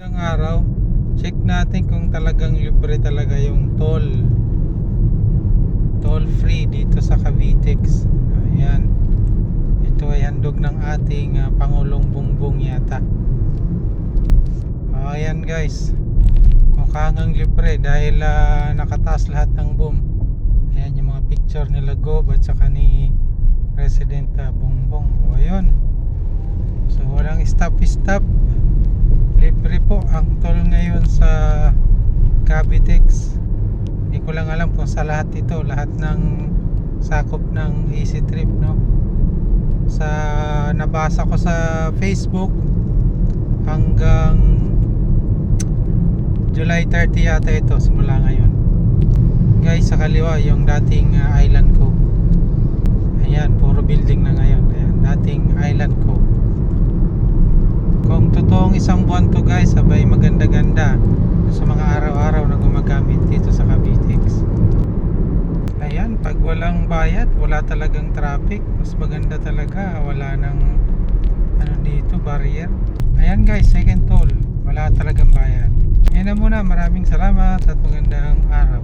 Isang araw, check natin kung talagang libre talaga yung toll free dito sa Cavitex. Ayan, ito ay handog ng ating Pangulong Bongbong yata. Ayan guys, mukhang ang libre dahil nakataas lahat ng boom. Ayan yung mga picture nila Gob at saka ni President Bongbong. O ayun, so walang stop. Libre po ang toll ngayon sa Cavitex. Hindi ko lang alam kung sa lahat ito, lahat ng sakop ng Easy Trip, no? Sa nabasa ko sa Facebook, hanggang July 30 yata ito, simula ngayon. Guys, sa kaliwa yung dating Island Cove. Ayan, puro building na ngayon. Ayan, dating Island Cove. Kung totoong isang buwan to guys, sabay maganda-ganda sa mga araw-araw na gumagamit dito sa Cavitex. Ayan, pag walang bayad, wala talagang traffic. Mas maganda talaga, wala nang dito, barrier. Ayan guys, second toll, wala talagang bayad. Ayan na muna, maraming salamat at magandang araw.